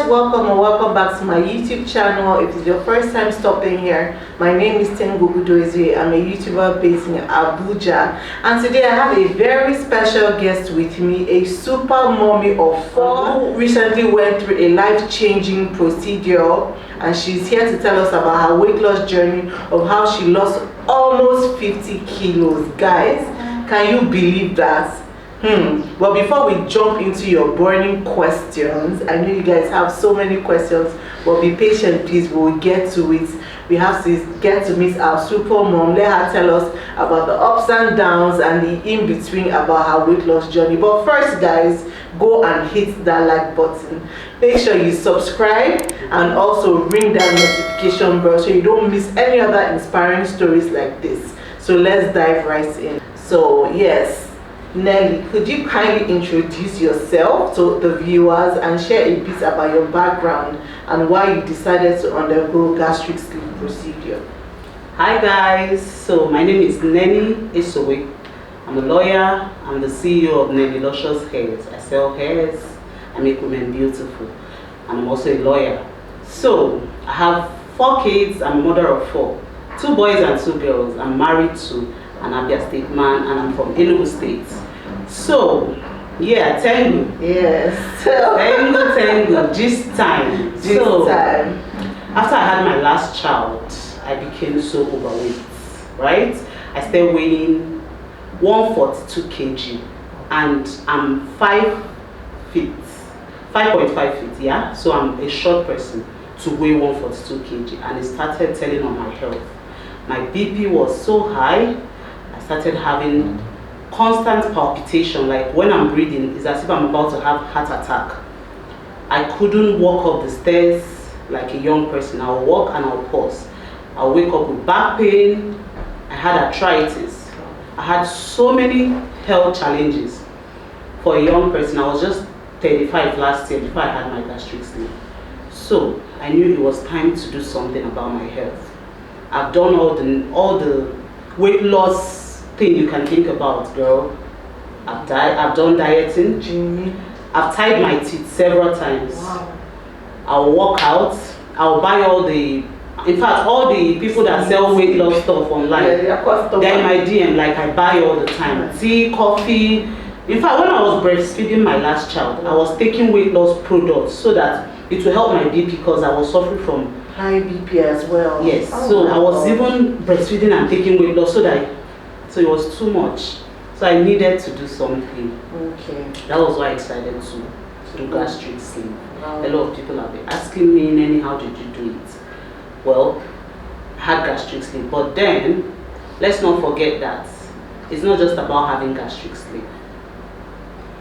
welcome and welcome back to my YouTube channel. If it's your first time stopping here, my name is Obese. I'm a YouTuber based in Abuja, and today I have a very special guest with me, a super mommy of 4 who recently went through a life-changing procedure, and she's here to tell us about her weight loss journey of how she lost almost 50 kilos. Guys, can you believe that? But before we jump into your burning questions, I know you guys have so many questions, but be patient please, we'll get to it. We have to get to meet our super mom. Let her tell us about the ups and downs and the in-between about her weight loss journey. But first guys, go and hit that like button. Make sure you subscribe and also ring that notification bell so you don't miss any other inspiring stories like this. So let's dive right in. So yes, Nelly, could you kindly introduce yourself to the viewers and share a bit about your background and why you decided to undergo gastric sleeve procedure? Hi guys, so my name is Nenyluscioushairs. I'm a lawyer. I'm the CEO of Nenyluscioushairs. I sell hairs, I make women beautiful, and I'm also a lawyer. So I have 4 kids. I'm a mother of 4, 2 boys and 2 girls. I'm married to an Abia State man, and I'm from Enugu State. So yeah, Tengu. Yes. Tengu, this time. Time. After I had my last child, I became so overweight, right? I started weighing 142 kg, and I'm 5 feet, 5.5 feet, yeah? So I'm a short person to weigh 142 kg, and it started telling on my health. My BP was so high, I started having constant palpitation, like when I'm breathing, it's as if I'm about to have heart attack. I couldn't walk up the stairs like a young person. I'll walk and I'll pause. I'll wake up with back pain. I had arthritis. I had so many health challenges. For a young person, I was just 35 last year before I had my gastric sleeve. So I knew it was time to do something about my health. I've done all the weight loss thing you can think about, girl. I've done dieting. Jimmy. I've tied my teeth several times. Wow. I'll walk out. I'll buy all the people that sell weight loss stuff online. Yeah, they're in my DM, like I buy all the time. Tea, coffee. In fact, when I was breastfeeding my last child, I was taking weight loss products so that it will help my BP, because I was suffering from high BP as well. Yes, so I was even breastfeeding and taking weight loss, so it was too much. So I needed to do something. Okay. That was why I decided to do gastric sleeve. Wow. A lot of people have been asking me, Nenny, how did you do it? Well, I had gastric sleeve, but then let's not forget that it's not just about having gastric sleeve.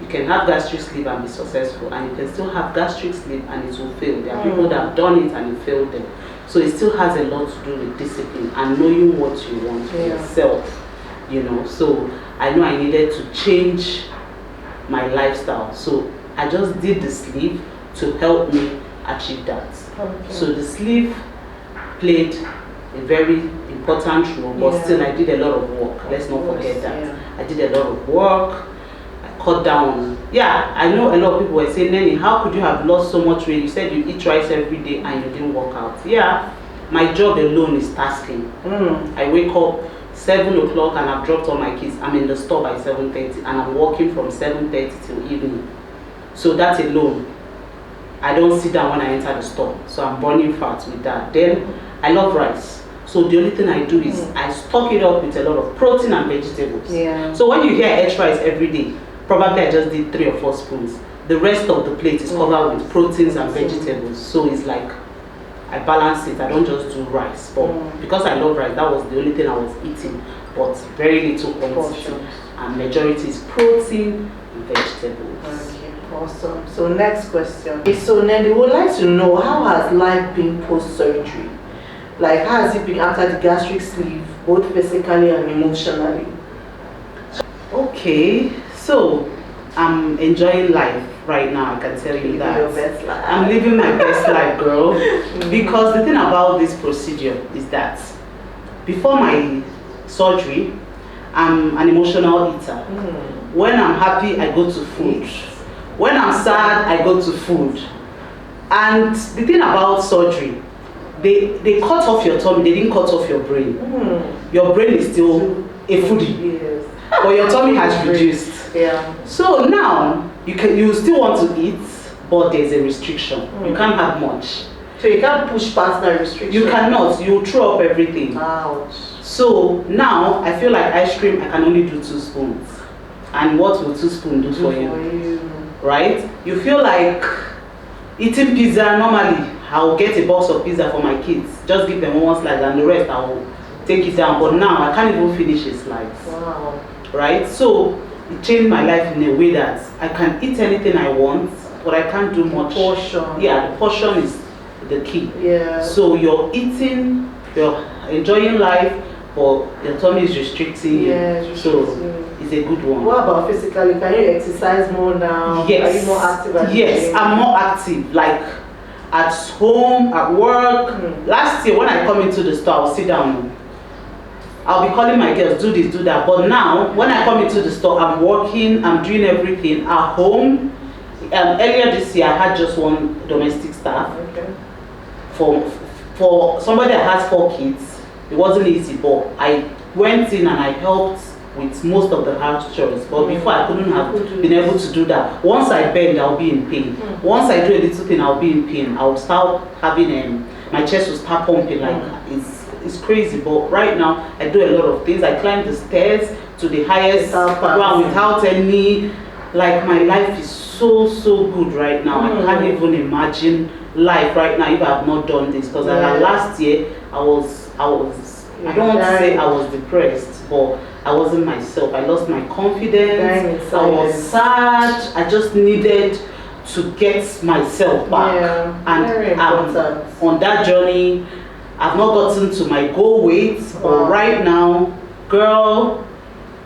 You can have gastric sleeve and be successful, and you can still have gastric sleeve and it will fail. There are people that have done it and it failed them. So it still has a lot to do with discipline and knowing what you want for yourself. You know, so I know I needed to change my lifestyle. So I just did the sleeve to help me achieve that. Okay. So the sleeve played a very important role, but still I did a lot of work. Let's not forget that. Yeah. I did a lot of work. Cut down. Yeah, I know a lot of people were saying, Nenny, how could you have lost so much weight? You said you eat rice every day and you didn't work out. Yeah, my job alone is tasking. I wake up 7 o'clock and I've dropped all my kids. I'm in the store by 7:30 and I'm working from 7:30 till evening. So that alone, I don't sit down when I enter the store. So I'm burning fat with that. Then I love rice. So the only thing I do is I stock it up with a lot of protein and vegetables. Yeah. So when you hear I eat rice every day, probably I just did 3 or 4 spoons. The rest of the plate is covered with proteins and vegetables. So it's like I balance it. I don't just do rice. But because I love rice, that was the only thing I was eating. But very little quantity. And majority is protein and vegetables. Okay, awesome. So next question. Okay, so Nelly, we would like to know, how has life been post-surgery? Like, how has it been after the gastric sleeve, both physically and emotionally? Okay. So, I'm enjoying life right now, I can tell you that. Your best life. I'm living my best life, girl. Because the thing about this procedure is that before my surgery, I'm an emotional eater. When I'm happy, I go to food. When I'm sad, I go to food. And the thing about surgery, they cut off your tummy, they didn't cut off your brain. Your brain is still a foodie, Yes. but your tummy has reduced. Yeah. So now you still want to eat, but there's a restriction. You can't have much. So you can't push past that restriction. You cannot. You throw up everything. Ouch. So now I feel like ice cream, I can only do 2 spoons. And what will 2 spoons do for you? Right? You feel like eating pizza. Normally, I'll get a box of pizza for my kids. Just give them one slice and the rest I'll take it down. But now I can't even finish a slice. Wow. Right? So it changed my life in a way that I can eat anything I want, but I can't do much. Portion. Yeah, the portion is the key. Yeah. So you're eating, you're enjoying life, but your tummy is restricting you. Yeah, so it's a good one. What about physically? Can you exercise more now? Yes. Are you more active at the Yes, gym? I'm more active. Like at home, at work. Last year when I come into the store, I'll sit down. I'll be calling my girls, do this, do that. But now, when I come into the store, I'm working, I'm doing everything at home. Earlier this year, I had just 1 domestic staff. Okay. For somebody that has 4 kids, it wasn't easy, but I went in and I helped with most of the house chores. But before, I couldn't have been able to do that. Once I bend, I'll be in pain. Once I do a little thing, I'll be in pain. I'll start having my chest will start pumping like it's crazy. But right now, I do a lot of things. I climb the stairs to the highest ground without any. Like my life is so good right now. I can't even imagine life right now if I have not done this. Because last year I don't want to say I was depressed, but I wasn't myself. I lost my confidence. I was sad. I just needed to get myself back. Yeah, and on that journey, I've not gotten to my goal weight. But right now, girl,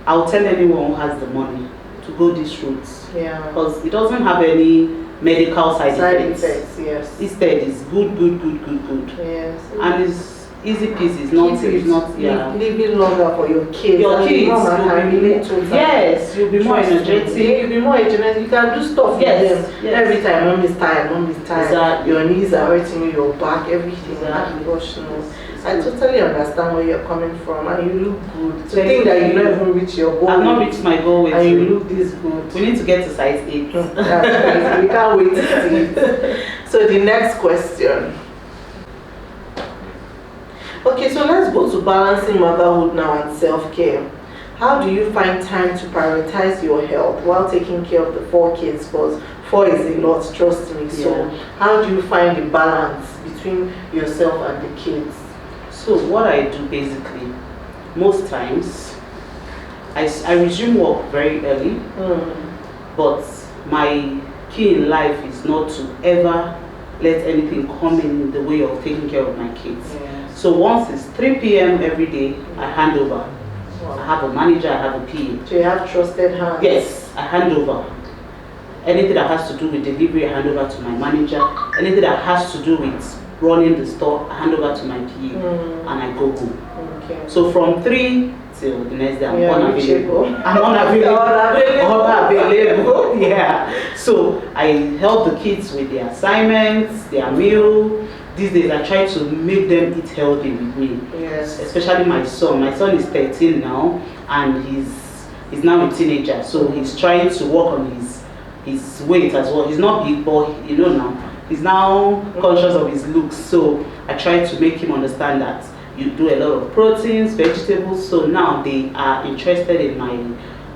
I'll tell anyone who has the money to go this route. Yeah. Because it doesn't have any medical side effects. Yes. Instead, it's good. Yes. And it's easy peasy. It's not. Living longer for your kids. Your kids can relate to that. Yes, you'll be more energetic. You'll be more energetic. You can do stuff with them. Yes. Every time mom is tired. Exactly. Your knees are hurting you, your back, everything. Exactly. Gosh, no. I totally understand where you're coming from, and you look good. To think that you don't even reach your goal. I've not reached my goal weight. And you look this good. We need to get to size 8. That's crazy. We can't wait to see it. So the next question. Okay, so let's go to balancing motherhood now and self-care. How do you find time to prioritize your health while taking care of the 4 kids? Because 4 is a lot, trust me. So how do you find the balance between yourself and the kids? So what I do basically, most times, I resume work very early, but my key in life is not to ever let anything come in the way of taking care of my kids. So once it's 3 p.m. every day, I hand over. I have a manager, I have a PA. So you have trusted hands? Yes, I hand over. Anything that has to do with delivery, I hand over to my manager. Anything that has to do with running the store, I hand over to my PA and I go home. Okay. So from 3 till the next day, I'm unavailable. I'm unavailable. Yeah. So I help the kids with their assignments, their meal. These days I try to make them eat healthy with me. Yes. Especially my son. My son is 13 now and he's now a teenager. So he's trying to work on his weight as well. He's not big, but now. He's now conscious of his looks. So I try to make him understand that you do a lot of proteins, vegetables. So now they are interested in my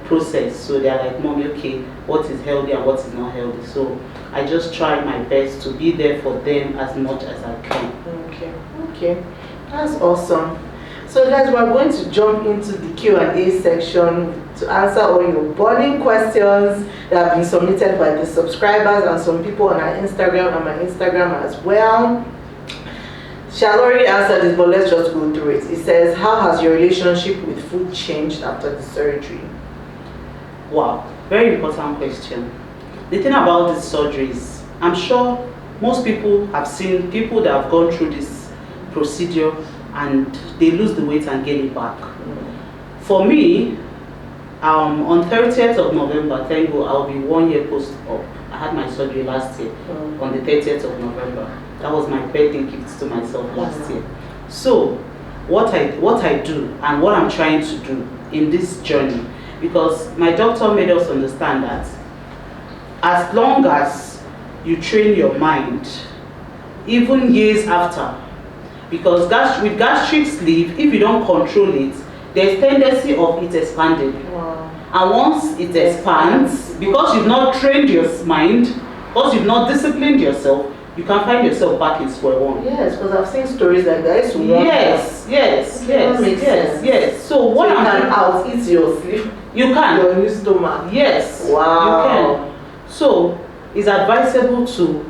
process. So they're like, Mommy, okay, what is healthy and what is not healthy? So I just try my best to be there for them as much as I can. Okay, that's awesome. So guys, we're going to jump into the Q&A section to answer all your burning questions that have been submitted by the subscribers and some people on our Instagram and my Instagram as well. She has already answered this, but let's just go through it. It says, how has your relationship with food changed after the surgery? Wow, very important question. The thing about these surgeries, I'm sure most people have seen people that have gone through this procedure and they lose the weight and gain it back. For me, on 30th of November, thank God, I'll be 1 year post-op. I had my surgery last year on the 30th of November. That was my birthday gift to myself last year. So what I do and what I'm trying to do in this journey, because my doctor made us understand that as long as you train your mind, even years after, because with gastric sleeve, if you don't control it, there's tendency of it expanding. And once it expands, because you've not trained your mind, because you've not disciplined yourself, you can find yourself back in square one. Yes, because I've seen stories like that. Yes. So what you I'm can out-eat your sleep. You can. Your new stomach. Yes. Wow. You can. So it's advisable to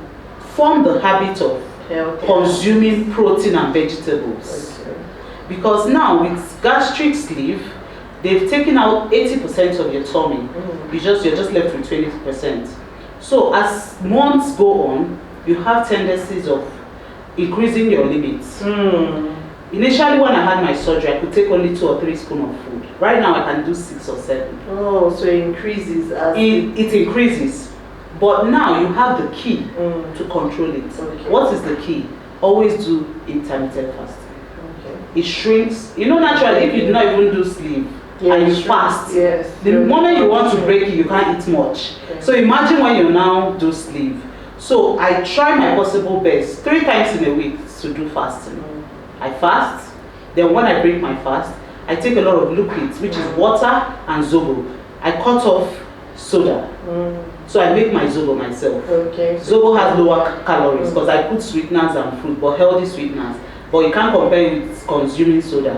form the habit of consuming protein and vegetables. Because now with gastric sleeve, they've taken out 80% of your tummy. You're just left with 20%. So as months go on, you have tendencies of increasing your limits. Initially, when I had my surgery, I could take only 2 or 3 spoons of food. Right now, I can do 6 or 7. Oh, so it increases as it increases. But now you have the key to control it. What is the key? Always do intermittent fasting. It shrinks. You know, naturally, if you do not even do sleep and you fast, the moment you want to break it, you can't eat much. So imagine when you now do sleep. So I try my possible best 3 times in a week to do fasting. I fast. Then when I break my fast, I take a lot of liquids, which is water and zobo. I cut off soda. So I make my zobo myself. Zobo has lower calories because I put sweeteners and fruit, but healthy sweeteners. But you can't compare it with consuming soda.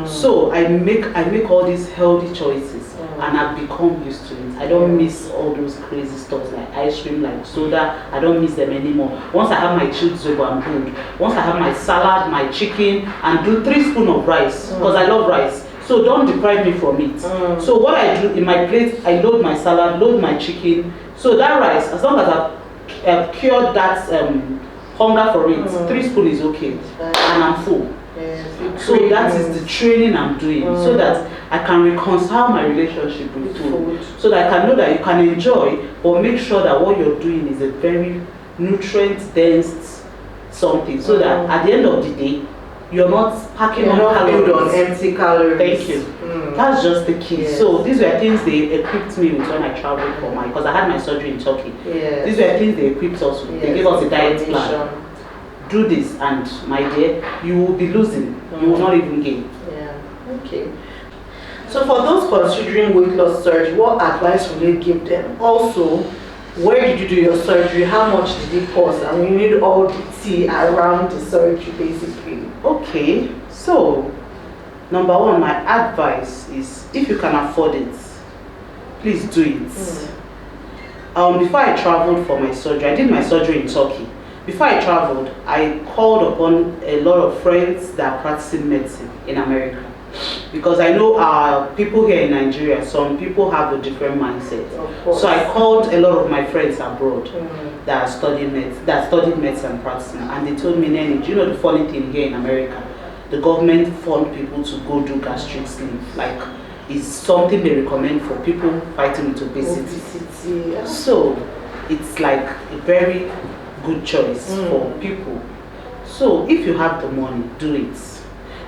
So I make all these healthy choices, and I've become used to it. I don't miss all those crazy stuff like ice cream, like soda. I don't miss them anymore. Once I have my chilled zobo, I'm good. Once I have my salad, my chicken, and do 3 spoons of rice, because I love rice. So don't deprive me from it. So what I do in my plate, I load my salad, load my chicken. So that rice, as long as I've cured that hunger for it, 3 spoons is okay, and I'm full. So that is the training I'm doing, so that I can reconcile my relationship with food, so that I can know that you can enjoy, but make sure that what you're doing is a very nutrient-dense something, so that at the end of the day, you're not packing on calories. On empty calories. Thank you. That's just the key. So these were things they equipped me with when I traveled for because I had my surgery in Turkey. These were things they equipped us with. They gave us a diet plan. Do this, and my dear, you will be losing. You will not even gain. Okay. So for those considering weight loss surgery, what advice would you give them? Also, where did you do your surgery? How much did it cost? And we need all the tea around the surgery, basically. Okay. So, number 1, my advice is, if you can afford it, please do it. Before I traveled for my surgery, I did my surgery in Turkey. Before I traveled, I called upon a lot of friends that are practicing medicine in America. Because I know people here in Nigeria, some people have a different mindset. So I called a lot of my friends abroad that studied medicine and practicing, and they told me, Nenny, do you know the funny thing here in America? The government fund people to go do gastric sleeve. Like, it's something they recommend for people fighting with obesity. So it's like a very good choice for people. So if you have the money, do it.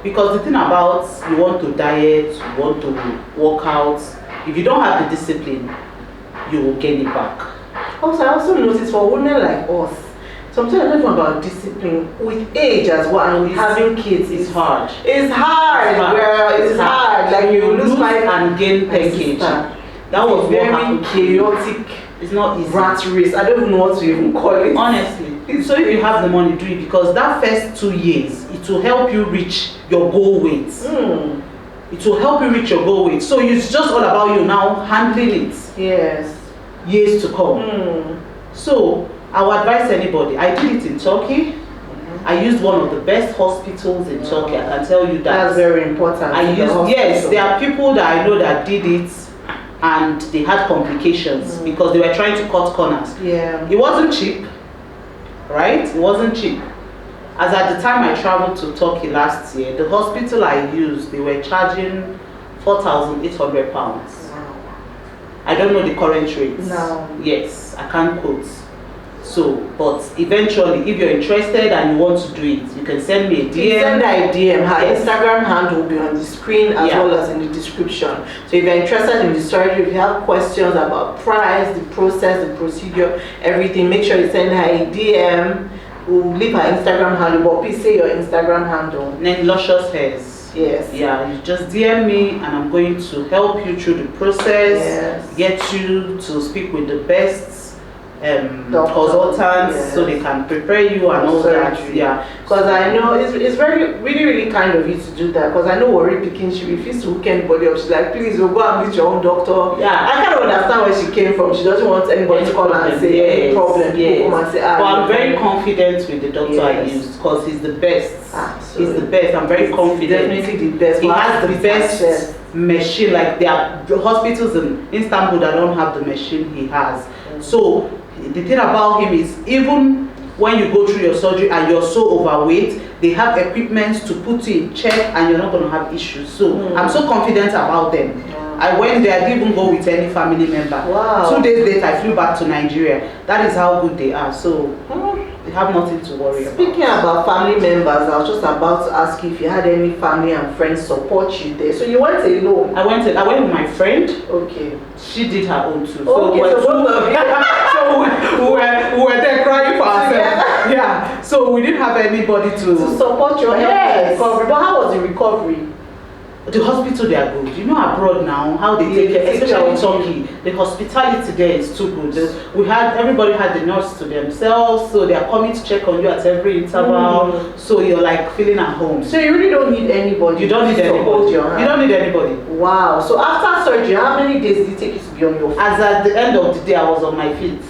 Because the thing about you want to diet, you want to work out, if you don't have the discipline, you will gain it back. Also, I also noticed for women like us, sometimes I don't know about discipline with age as well, and with having kids, it's hard. It's hard, girl. It's hard. Like you lose 5 and gain 10 kg. That was very chaotic. It's not easy. Rat race. I don't even know what to even call it. Honestly. So if you have the money, do it, because that first 2 years, it will help you reach your goal weight. It will help you reach your goal weight. So it's just all about you now handling it. Years to come. So I would advise anybody. I did it in Turkey. I used one of the best hospitals in Turkey. I can tell you that. That's very important. Yes, there are people that I know that did it and they had complications because they were trying to cut corners. It wasn't cheap, right? It wasn't cheap. As at the time I traveled to Turkey last year, the hospital I used, they were charging £4,800. I I don't know the current rates. No. Yes, I can't quote. So, but eventually, if you're interested and you want to do it, you can send me a DM. Send her a DM. Her Yes. Instagram handle will be on the screen as well as in the description. So if you're interested in the surgery, if you have questions about price, the process, the procedure, everything, make sure you send her a DM. We'll leave her Instagram handle, but please say your Instagram handle. Nenyluscioushairs. Yes. Yeah, you just DM me and I'm going to help you through the process, get you to speak with the best consultants so they can prepare you and all that. Yeah, because I know it's really kind of you to do that, because I know Worry Picking, she refused to hook anybody up. She's like, please, we'll go and meet your own doctor. Yeah, I kind of understand where she came from. She doesn't want anybody to call and say any problem. Come and say, but I'm very confident with the doctor I used, because he's the best. He's the best. I'm very confident. Definitely the best. He has the best machine. Like, there are hospitals in Istanbul that don't have the machine he has. So the thing about him is, even when you go through your surgery and you're so overweight, they have equipment to put you in check and you're not going to have issues. So I'm so confident about them. I went there, I didn't even go with any family member. 2 days later, I flew back to Nigeria. That is how good they are. So they have nothing to worry about. Speaking about family members, I was just about to ask you if you had any family and friends support you there. So you went alone? I went with my friend. Okay. She did her own too. So we were there crying for ourselves. Yeah. So we didn't have anybody to support your health recovery. But how was the recovery? The hospital, they are good. You know, abroad now, how they take care, especially in Turkey, the hospitality there is too good. Everybody had the nurse to themselves, so they are coming to check on you at every interval. So you're like feeling at home. So you really don't need anybody. You don't need anybody. You don't need anybody. Wow. So after surgery, how many days did it take you to be on your feet? As at the end of the day, I was on my feet.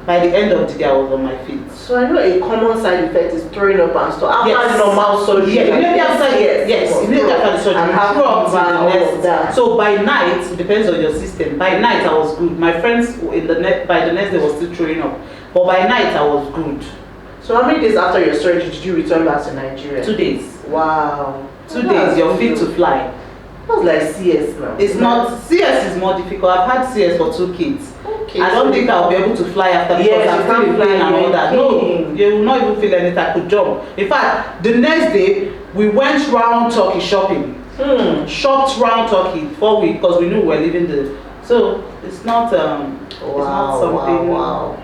By the end of the day, I was on my feet. So I know a common side effect is throwing up and stuff. After normal surgery, immediately after the surgery, and have So by night, it depends on your system. By night, I was good. My friends by the next day was still throwing up, but by night, I was good. So how many days after your surgery did you return back to Nigeria? 2 days. Wow. 2 days. You're fit to fly. That's like CS now. It's not. CS is more difficult. I've had CS for 2 kids. Okay, I don't think I'll be able to fly after, because I'm still in pain and all that. No, you will not even feel anything. I could jump. In fact, the next day we went round Turkey shopping. Shopped round Turkey 4 weeks, because we knew we were leaving the. So it's not. It's not something. Wow.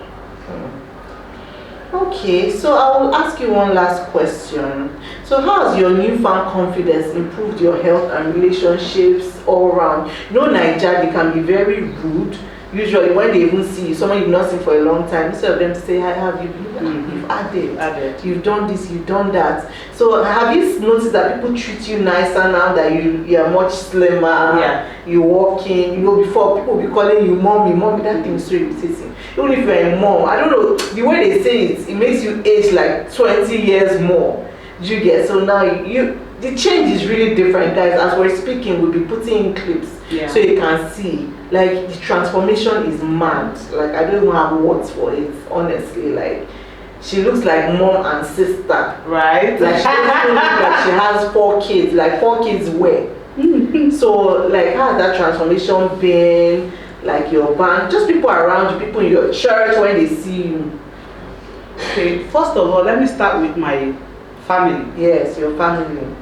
Okay, so I will ask you one last question. So how has your newfound confidence improved your health and relationships all around? You know, Nigeria, they can be very rude. Usually when they even see you, someone you've not seen for a long time, instead of them to say, hi, have you been? You've added, you've done this, you've done that. So have you noticed that people treat you nicer now that you are much slimmer, you're walking? You know, before people will be calling you mommy, that thing is so irritating. Even if you're a mom, I don't know, the way they say it makes you age like 20 years more. You get? So now the change is really different, guys. As we're speaking, we'll be putting in clips so you can see. Like, the transformation is mad. Like, I don't even have words for it, honestly. Like, she looks like mom and sister, right? Like, she doesn't look like she has 4 kids, like 4 kids where? So, like, how has that transformation been? Like, your band, just people around you, people in your church, when they see you. Okay, first of all, let me start with my family. Yes, your family.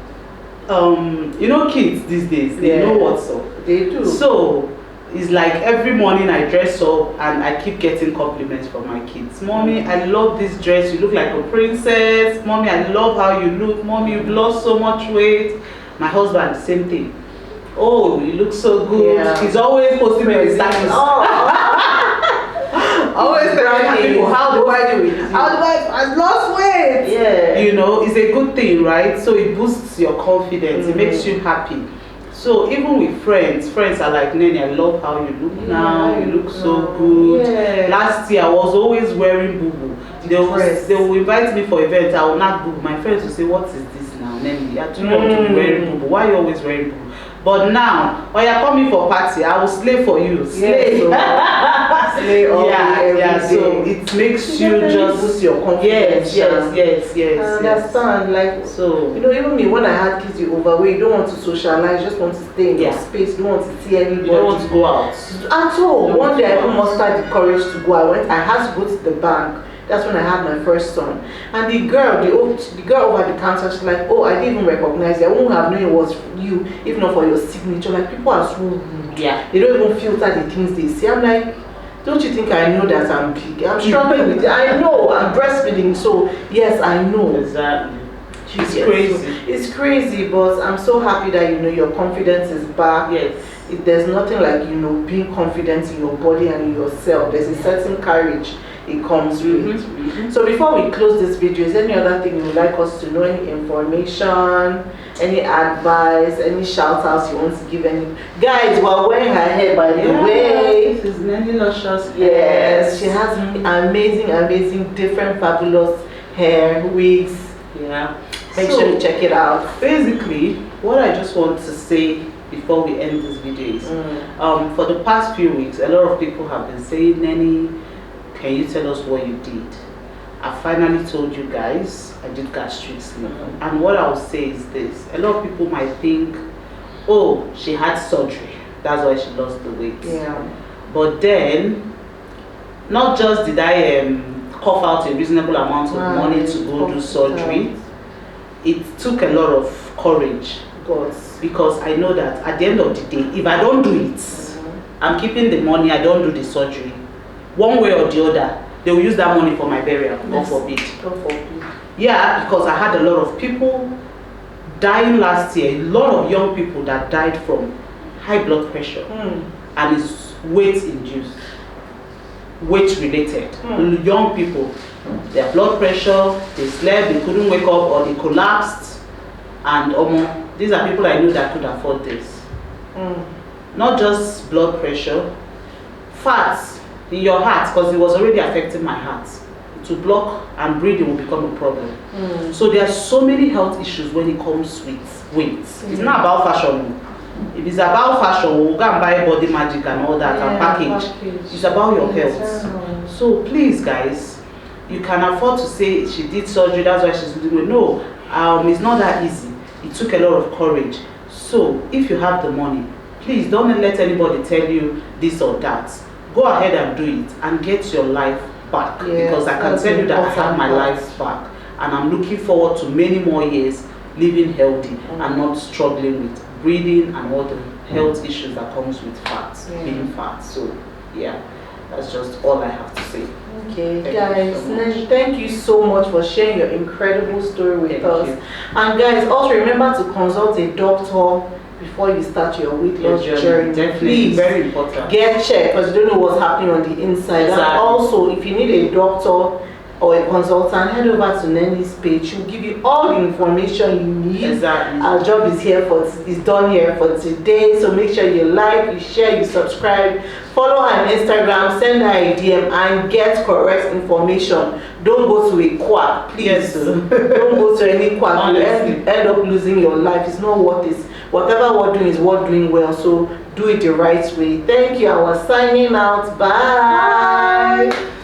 You know, kids these days, they know what's up. They do. So it's like every morning I dress up and I keep getting compliments from my kids. Mommy, I love this dress. You look like a princess. Mommy, I love how you look. Mommy, you've lost so much weight. My husband, same thing. Oh, you look so good. He's always posting me on his status. Always telling people, how do I do it? How do I lost weight? Yeah. You know, it's a good thing, right? So it boosts your confidence. It makes you happy. So even with friends are like, Nene, I love how you look now. You look so good. Last year I was always wearing boo-boo. They will invite me for events. I will not boo-boo. My friends will say, what is this now, Nene? You are too young to be wearing boo-boo. Why are you always wearing boo-boo? But now, when you're coming for party, I will slay for you. Slay. lay all day every day. So it makes you just boost your confidence. Yes. I understand. Like, so even me, when I had kids, you overweight, you don't want to socialize, you just want to stay in your space, you don't want to see anybody. You don't want to go out at all. One day I even mustered the courage to go. I had to go to the bank. That's when I had my first son. And the girl over the counter, she's like, oh, I didn't even recognize you. I wouldn't have known it was you, if not for your signature. Like, people are so rude. Yeah. They don't even filter the things they say. I'm like, don't you think I know that I'm big? I'm struggling with it. I know, I'm breastfeeding, so yes, I know. Exactly. It's crazy. It's crazy, but I'm so happy that your confidence is back. Yes. There's nothing like being confident in your body and in yourself. There's a certain courage it comes with. So before we close this video, is there any other thing you would like us to know? Any information, any advice, any shout outs you want to give? Any guys, we're wearing her hair, by the way. This is Nenyluscioushairs. Yes, she has amazing, different fabulous hair wigs. Yeah. Make sure you check it out. Basically, what I just want to say before we end this video is, for the past few weeks, a lot of people have been saying, Nenny, can you tell us what you did? I finally told you guys I did gastric sleeve. And what I'll say is this: a lot of people might think, oh, she had surgery, that's why she lost the weight. Yeah. But then, not just did I cough out a reasonable amount of money to go do surgery, it took a lot of courage. Because I know that at the end of the day, if I don't do it, I'm keeping the money, I don't do the surgery. One way or the other, they will use that money for my burial. God forbid. Yeah, because I had a lot of people dying last year, a lot of young people that died from high blood pressure and it's weight induced, weight related. Young people, their blood pressure, they slept, they couldn't wake up, or they collapsed, and these are people I know that could afford this. Not just blood pressure, fats in your heart, because it was already affecting my heart. To block and breathing will become a problem. So there are so many health issues when it comes with weight. It's not about fashion. If it's about fashion, we'll go and buy body magic and all that and package. It's about your health. So please, guys, you can afford to say she did surgery, that's why she's doing it. No, it's not that easy. It took a lot of courage. So if you have the money, please don't let anybody tell you this or that. Go ahead and do it and get your life back. Because I can tell you that I have my life back, and I'm looking forward to many more years living healthy and not struggling with breathing and all the health issues that comes with fat, being fat. So yeah, that's just all I have to say. Okay, guys, thank you so much for sharing your incredible story with us. And guys, also remember to consult a doctor before you start your weight loss journey. Definitely, please, very important. Get checked, because you don't know what's happening on the inside. Exactly. And also, if you need a doctor or a consultant, head over to Nenny's page. She'll give you all the information you need. Exactly. Our job is done here for today. So make sure you like, you share, you subscribe, follow her on Instagram, send her a DM, and get correct information. Don't go to a quack, please. Don't go to any quack. You end up losing your life. It's not worth it. Whatever we're doing is worth doing well. So do it the right way. Thank you. I was signing out. Bye.